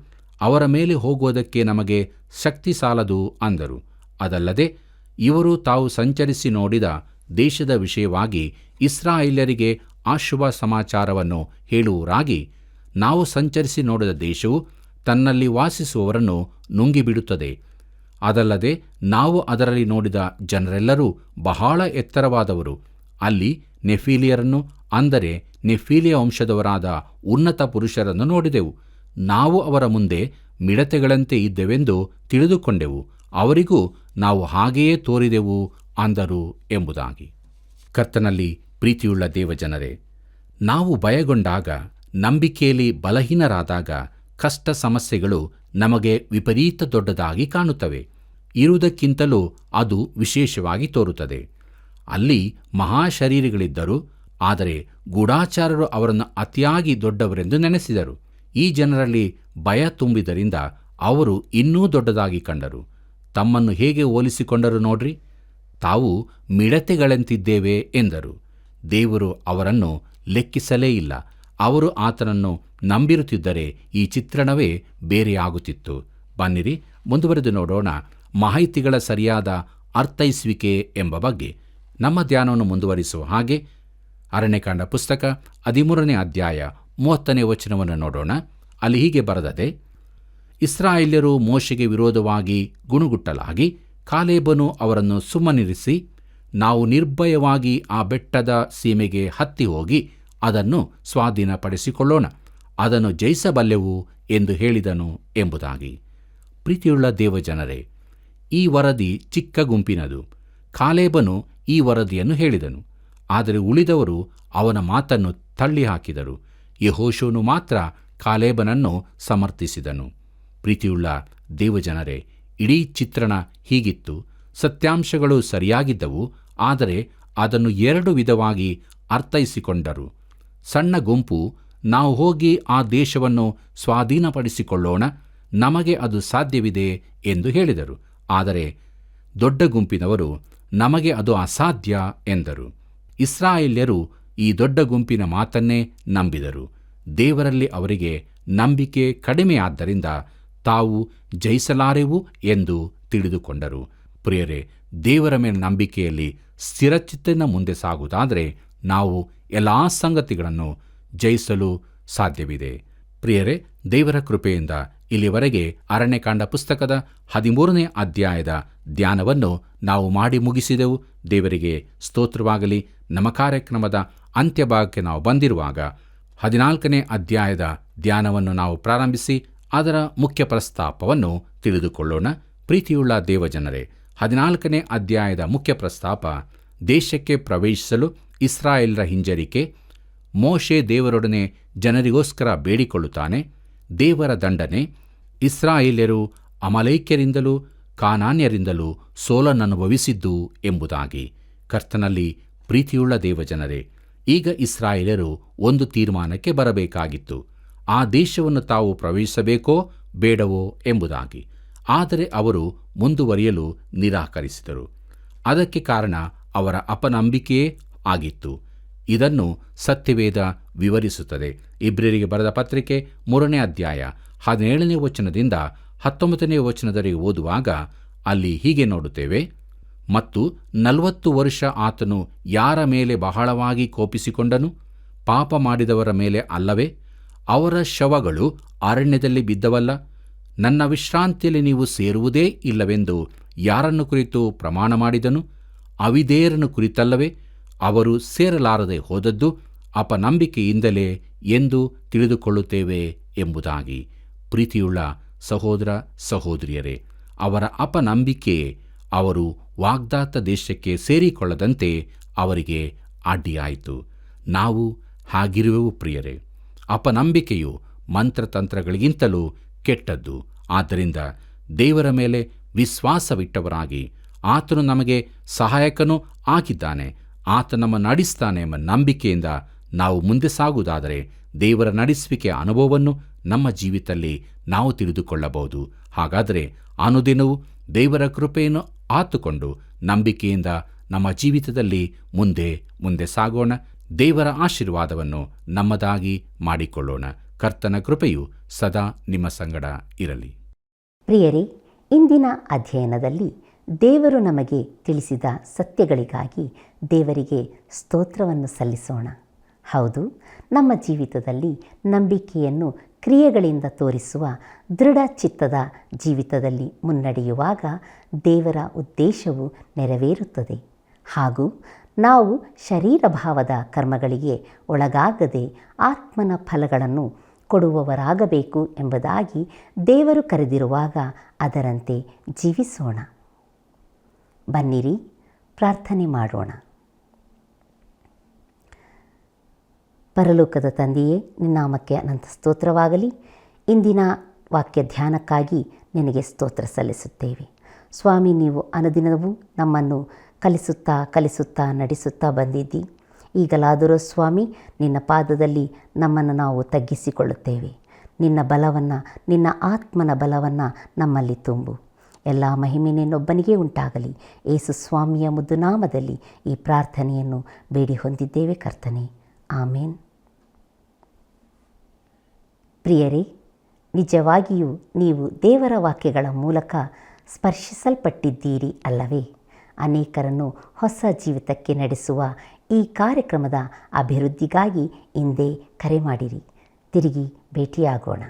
ಅವರ ಮೇಲೆ ಹೋಗುವುದಕ್ಕೆ ನಮಗೆ ಶಕ್ತಿ ಸಾಲದು ಅಂದರು. ಅದಲ್ಲದೆ ಇವರು ತಾವು ಸಂಚರಿಸಿ ನೋಡಿದ ದೇಶದ ವಿಷಯವಾಗಿ ಇಸ್ರಾಯೇಲ್ಯರಿಗೆ ಅಶುಭ ಸಮಾಚಾರವನ್ನು ಹೇಳುವರಾಗಿ, ನಾವು ಸಂಚರಿಸಿ ನೋಡಿದ ದೇಶವು ತನ್ನಲ್ಲಿ ವಾಸಿಸುವವರನ್ನು ನುಂಗಿಬಿಡುತ್ತದೆ. ಅದಲ್ಲದೆ ನಾವು ಅದರಲ್ಲಿ ನೋಡಿದ ಜನರೆಲ್ಲರೂ ಬಹಳ ಎತ್ತರವಾದವರು. ಅಲ್ಲಿ ನೆಫೀಲಿಯರನ್ನು, ಅಂದರೆ ನೆಫೀಲಿಯ ವಂಶದವರಾದ ಉನ್ನತ ಪುರುಷರನ್ನು ನೋಡಿದೆವು. ನಾವು ಅವರ ಮುಂದೆ ಮಿಡತೆಗಳಂತೆ ಇದ್ದೆವೆಂದು ತಿಳಿದುಕೊಂಡೆವು. ಅವರಿಗೂ ನಾವು ಹಾಗೆಯೇ ತೋರಿದೆವು ಅಂದರು ಎಂಬುದಾಗಿ. ಕರ್ತನಲ್ಲಿ ಪ್ರೀತಿಯುಳ್ಳ ದೇವಜನರೇ, ನಾವು ಭಯಗೊಂಡಾಗ, ನಂಬಿಕೆಯಲ್ಲಿ ಬಲಹೀನರಾದಾಗ, ಕಷ್ಟ ಸಮಸ್ಯೆಗಳು ನಮಗೆ ವಿಪರೀತ ದೊಡ್ಡದಾಗಿ ಕಾಣುತ್ತವೆ. ಇರುವುದಕ್ಕಿಂತಲೂ ಅದು ವಿಶೇಷವಾಗಿ ತೋರುತ್ತದೆ. ಅಲ್ಲಿ ಮಹಾಶರೀರಿಗಳಿದ್ದರು, ಆದರೆ ಗೂಢಾಚಾರರು ಅವರನ್ನು ಅತಿಯಾಗಿ ದೊಡ್ಡವರೆಂದು ನೆನೆಸಿದರು. ಈ ಜನರಲ್ಲಿ ಭಯ ತುಂಬಿದ್ದರಿಂದ ಅವರು ಇನ್ನೂ ದೊಡ್ಡದಾಗಿ ಕಂಡರು. ತಮ್ಮನ್ನು ಹೇಗೆ ಹೋಲಿಸಿಕೊಂಡರು ನೋಡ್ರಿ. ತಾವು ಮಿಡತೆಗಳಂತಿದ್ದೇವೆ ಎಂದರು. ದೇವರು ಅವರನ್ನು ಲೆಕ್ಕಿಸಲೇ ಇಲ್ಲ. ಅವರು ಆತನನ್ನು ನಂಬಿರುತ್ತಿದ್ದರೆ ಈ ಚಿತ್ರಣವೇ ಬೇರೆಯಾಗುತ್ತಿತ್ತು. ಬನ್ನಿರಿ, ಮುಂದುವರೆದು ನೋಡೋಣ ಮಾಹಿತಿಗಳ ಸರಿಯಾದ ಅರ್ಥೈಸುವಿಕೆ ಎಂಬ ಬಗ್ಗೆ. ನಮ್ಮ ಧ್ಯಾನವನ್ನು ಮುಂದುವರಿಸುವ ಹಾಗೆ ಅರಣ್ಯಕಾಂಡ ಪುಸ್ತಕ 13ನೇ ಅಧ್ಯಾಯ 30ನೇ ವಚನವನ್ನು ನೋಡೋಣ. ಅಲ್ಲಿ ಹೀಗೆ ಬರೆದಿದೆ: ಇಸ್ರಾಯೇಲ್ಯರು ಮೋಶೆಗೆ ವಿರೋಧವಾಗಿ ಗುಣುಗುಟ್ಟಲಾಗಿ, ಕಾಲೇಬನು ಅವರನ್ನು ಸುಮ್ಮನಿರಿಸಿ, ನಾವು ನಿರ್ಭಯವಾಗಿ ಆ ಬೆಟ್ಟದ ಸೀಮೆಗೆ ಹತ್ತಿ ಹೋಗಿ ಅದನ್ನು ಸ್ವಾಧೀನಪಡಿಸಿಕೊಳ್ಳೋಣ, ಅದನ್ನು ಜಯಿಸಬಲ್ಲೆವು ಎಂದು ಹೇಳಿದನು ಎಂಬುದಾಗಿ. ಪ್ರೀತಿಯುಳ್ಳ ದೇವಜನರೇ, ಈ ವರದಿ ಚಿಕ್ಕ ಗುಂಪಿನದು. ಕಾಲೇಬನು ಈ ವರದಿಯನ್ನು ಹೇಳಿದನು, ಆದರೆ ಉಳಿದವರು ಅವನ ಮಾತನ್ನು ತಳ್ಳಿಹಾಕಿದರು. ಯೆಹೋಶುವನು ಮಾತ್ರ ಕಾಲೇಬನನ್ನು ಸಮರ್ಥಿಸಿದನು. ಪ್ರೀತಿಯುಳ್ಳ ದೇವಜನರೇ, ಇಡೀ ಚಿತ್ರಣ ಹೀಗಿತ್ತು. ಸತ್ಯಾಂಶಗಳು ಸರಿಯಾಗಿದ್ದವು, ಆದರೆ ಅದನ್ನು ಎರಡು ವಿಧವಾಗಿ ಅರ್ಥೈಸಿಕೊಂಡರು. ಸಣ್ಣ ಗುಂಪು, ನಾವು ಹೋಗಿ ಆ ದೇಶವನ್ನು ಸ್ವಾಧೀನಪಡಿಸಿಕೊಳ್ಳೋಣ, ನಮಗೆ ಅದು ಸಾಧ್ಯವಿದೆ ಎಂದು ಹೇಳಿದರು. ಆದರೆ ದೊಡ್ಡ ಗುಂಪಿನವರು, ನಮಗೆ ಅದು ಅಸಾಧ್ಯ ಎಂದರು. ಇಸ್ರಾಯೇಲ್ಯರು ಈ ದೊಡ್ಡ ಗುಂಪಿನ ಮಾತನ್ನೇ ನಂಬಿದರು. ದೇವರಲ್ಲಿ ಅವರಿಗೆ ನಂಬಿಕೆ ಕಡಿಮೆಯಾದ್ದರಿಂದ ತಾವು ಜಯಿಸಲಾರೆವು ಎಂದು ತಿಳಿದುಕೊಂಡರು. ಪ್ರಿಯರೇ, ದೇವರ ಮೇಲೆ ನಂಬಿಕೆಯಲ್ಲಿ ಸ್ಥಿರಚಿತ್ತನ ಮುಂದೆ ಸಾಗುವುದಾದರೆ ನಾವು ಎಲ್ಲ ಸಂಗತಿಗಳನ್ನು ಜಯಿಸಲು ಸಾಧ್ಯವಿದೆ. ಪ್ರಿಯರೇ, ದೇವರ ಕೃಪೆಯಿಂದ ಇಲ್ಲಿವರೆಗೆ ಅರಣ್ಯಕಾಂಡ ಪುಸ್ತಕದ 13ನೇ ಅಧ್ಯಾಯದ ಧ್ಯಾನವನ್ನು ನಾವು ಮಾಡಿ ಮುಗಿಸಿದೆವು. ದೇವರಿಗೆ ಸ್ತೋತ್ರವಾಗಲಿ. ನಮ್ಮ ಕಾರ್ಯಕ್ರಮದ ಅಂತ್ಯಭಾಗಕ್ಕೆ ನಾವು ಬಂದಿರುವಾಗ 14ನೇ ಅಧ್ಯಾಯದ ಧ್ಯಾನವನ್ನು ನಾವು ಪ್ರಾರಂಭಿಸಿ ಅದರ ಮುಖ್ಯ ಪ್ರಸ್ತಾಪವನ್ನು ತಿಳಿದುಕೊಳ್ಳೋಣ. ಪ್ರೀತಿಯುಳ್ಳ ದೇವಜನರೇ, 14ನೇ ಅಧ್ಯಾಯದ ಮುಖ್ಯ ಪ್ರಸ್ತಾಪ ದೇಶಕ್ಕೆ ಪ್ರವೇಶಿಸಲು ಇಸ್ರಾಯೇಲ್ಯರ ಹಿಂಜರಿಕೆ. ಮೋಶೆ ದೇವರೊಡನೆ ಜನರಿಗೋಸ್ಕರ ಬೇಡಿಕೊಳ್ಳುತ್ತಾನೆ. ದೇವರ ದಂಡನೆ. ಇಸ್ರಾಯೇಲ್ಯರು ಅಮಲೇಕ್ಯರಿಂದಲೂ ಕಾನಾನ್ಯರಿಂದಲೂ ಸೋಲನ್ನನುಭವಿಸಿದ್ದು ಎಂಬುದಾಗಿ. ಕರ್ತನಲ್ಲಿ ಪ್ರೀತಿಯುಳ್ಳ ದೇವಜನರೇ, ಈಗ ಇಸ್ರಾಯೇಲ್ಯರು ಒಂದು ತೀರ್ಮಾನಕ್ಕೆ ಬರಬೇಕಾಗಿತ್ತು. ಆ ದೇಶವನ್ನು ತಾವು ಪ್ರವೇಶಿಸಬೇಕೋ ಬೇಡವೋ ಎಂಬುದಾಗಿ. ಆದರೆ ಅವರು ಮುಂದುವರಿಯಲು ನಿರಾಕರಿಸಿದರು. ಅದಕ್ಕೆ ಕಾರಣ ಅವರ ಅಪನಂಬಿಕೆಯೇ ಆಗಿತ್ತು. ಇದನ್ನು ಸತ್ಯವೇದ ವಿವರಿಸುತ್ತದೆ. ಇಬ್ರಿಯರಿಗೆ ಬರೆದ ಪತ್ರಿಕೆ 3ನೇ ಅಧ್ಯಾಯ 17ನೇ ವಚನದಿಂದ 19ನೇ ವಚನದವರೆಗೆ ಓದುವಾಗ ಅಲ್ಲಿ ಹೀಗೆ ನೋಡುತ್ತೇವೆ: ಮತ್ತು 40 ವರ್ಷ ಆತನು ಯಾರ ಮೇಲೆ ಬಹಳವಾಗಿ ಕೋಪಿಸಿಕೊಂಡನು? ಪಾಪ ಮಾಡಿದವರ ಮೇಲೆ ಅಲ್ಲವೇ? ಅವರ ಶವಗಳು ಅರಣ್ಯದಲ್ಲಿ ಬಿದ್ದವಲ್ಲ. ನನ್ನ ವಿಶ್ರಾಂತಿಯಲ್ಲಿ ನೀವು ಸೇರುವುದೇ ಇಲ್ಲವೆಂದು ಯಾರನ್ನು ಕುರಿತು ಪ್ರಮಾಣ ಮಾಡಿದನು? ಅವಿಧೇಯರನ್ನು ಕುರಿತಲ್ಲವೇ? ಅವರು ಸೇರಲಾರದೆ ಹೋದದ್ದು ಅಪನಂಬಿಕೆಯಿಂದಲೇ ಎಂದು ತಿಳಿದುಕೊಳ್ಳುತ್ತೇವೆ ಎಂಬುದಾಗಿ. ಪ್ರೀತಿಯುಳ್ಳ ಸಹೋದರ ಸಹೋದರಿಯರೇ, ಅವರ ಅಪನಂಬಿಕೆಯೇ ಅವರು ವಾಗ್ದಾತ ದೇಶಕ್ಕೆ ಸೇರಿಕೊಳ್ಳದಂತೆ ಅವರಿಗೆ ಅಡ್ಡಿಯಾಯಿತು. ನಾವು ಹಾಗಿರುವೆವು ಪ್ರಿಯರೇ. ಅಪನಂಬಿಕೆಯು ಮಂತ್ರತಂತ್ರಗಳಿಗಿಂತಲೂ ಕೆಟ್ಟದ್ದು. ಆದ್ದರಿಂದ ದೇವರ ಮೇಲೆ ವಿಶ್ವಾಸವಿಟ್ಟವರಾಗಿ, ಆತನು ನಮಗೆ ಸಹಾಯಕನೂ ಆಗಿದ್ದಾನೆ, ಆತ ನಮ್ಮ ನಡೆಸ್ತಾನೆ ಎಂಬ ನಂಬಿಕೆಯಿಂದ ನಾವು ಮುಂದೆ ಸಾಗುವುದಾದರೆ ದೇವರ ನಡೆಸುವಿಕೆಯ ಅನುಭವವನ್ನು ನಮ್ಮ ಜೀವಿತದಲ್ಲಿ ನಾವು ತಿಳಿದುಕೊಳ್ಳಬಹುದು. ಹಾಗಾದರೆ ಅನುದಿನವೂ ದೇವರ ಕೃಪೆಯನ್ನು ಆತುಕೊಂಡು ನಂಬಿಕೆಯಿಂದ ನಮ್ಮ ಜೀವಿತದಲ್ಲಿ ಮುಂದೆ ಸಾಗೋಣ. ದೇವರ ಆಶೀರ್ವಾದವನ್ನು ನಮ್ಮದಾಗಿ ಮಾಡಿಕೊಳ್ಳೋಣ. ಕರ್ತನ ಕೃಪೆಯು ಸದಾ ನಿಮ್ಮ ಸಂಗಡ ಇರಲಿ. ಪ್ರಿಯರೇ, ಇಂದಿನ ಅಧ್ಯಯನದಲ್ಲಿ ದೇವರು ನಮಗೆ ತಿಳಿಸಿದ ಸತ್ಯಗಳಿಗಾಗಿ ದೇವರಿಗೆ ಸ್ತೋತ್ರವನ್ನು ಸಲ್ಲಿಸೋಣ. ಹೌದು, ನಮ್ಮ ಜೀವಿತದಲ್ಲಿ ನಂಬಿಕೆಯನ್ನು ಕ್ರಿಯೆಗಳಿಂದ ತೋರಿಸುವ ದೃಢ ಚಿತ್ತದ ಜೀವಿತದಲ್ಲಿ ಮುನ್ನಡೆಯುವಾಗ ದೇವರ ಉದ್ದೇಶವು ನೆರವೇರುತ್ತದೆ. ಹಾಗೂ ನಾವು ಶರೀರಭಾವದ ಕರ್ಮಗಳಿಗೆ ಒಳಗಾಗದೆ ಆತ್ಮನ ಫಲಗಳನ್ನು ಕೊಡುವವರಾಗಬೇಕು ಎಂಬುದಾಗಿ ದೇವರು ಕರೆದಿರುವಾಗ ಅದರಂತೆ ಜೀವಿಸೋಣ. ಬನ್ನಿರಿ, ಪ್ರಾರ್ಥನೆ ಮಾಡೋಣ. ಪರಲೋಕದ ತಂದೆಯೇ, ನಿನ್ನ ನಾಮಕ್ಕೆ ಅನಂತ ಸ್ತೋತ್ರವಾಗಲಿ. ಇಂದಿನ ವಾಕ್ಯ ಧ್ಯಾನಕ್ಕಾಗಿ ನಿನಗೆ ಸ್ತೋತ್ರ ಸಲ್ಲಿಸುತ್ತೇವೆ. ಸ್ವಾಮಿ, ನೀವು ಅನುದಿನವೂ ನಮ್ಮನ್ನು ಕಲಿಸುತ್ತಾ ನಡೆಸುತ್ತಾ ಬಂದಿದ್ದಿ. ಈಗಲಾದರೂ ಸ್ವಾಮಿ, ನಿನ್ನ ಪಾದದಲ್ಲಿ ನಮ್ಮನ್ನು ನಾವು ತಗ್ಗಿಸಿಕೊಳ್ಳುತ್ತೇವೆ. ನಿನ್ನ ಬಲವನ್ನು, ನಿನ್ನ ಆತ್ಮನ ಬಲವನ್ನು ನಮ್ಮಲ್ಲಿ ತುಂಬು. ಎಲ್ಲ ಮಹಿಮೆ ನಿನ್ನೊಬ್ಬನಿಗೆ ಉಂಟಾಗಲಿ. ಯೇಸು ಸ್ವಾಮಿಯ ಮುದ್ದು ನಾಮದಲ್ಲಿ ಈ ಪ್ರಾರ್ಥನೆಯನ್ನು ಬೇಡಿ ಹೊಂದಿದ್ದೇವೆ ಕರ್ತನೆ, ಆಮೇನ್. ಪ್ರಿಯರೇ, ನಿಜವಾಗಿಯೂ ನೀವು ದೇವರ ವಾಕ್ಯಗಳ ಮೂಲಕ ಸ್ಪರ್ಶಿಸಲ್ಪಟ್ಟಿದ್ದೀರಿ ಅಲ್ಲವೇ? ಅನೇಕರನ್ನು ಹೊಸ ಜೀವಿತಕ್ಕೆ ನಡೆಸುವ ಈ ಕಾರ್ಯಕ್ರಮದ ಅಭಿವೃದ್ಧಿಗಾಗಿ ಹಿಂದೆ ಕರೆ ಮಾಡಿರಿ. ತಿರುಗಿ ಭೇಟಿಯಾಗೋಣ.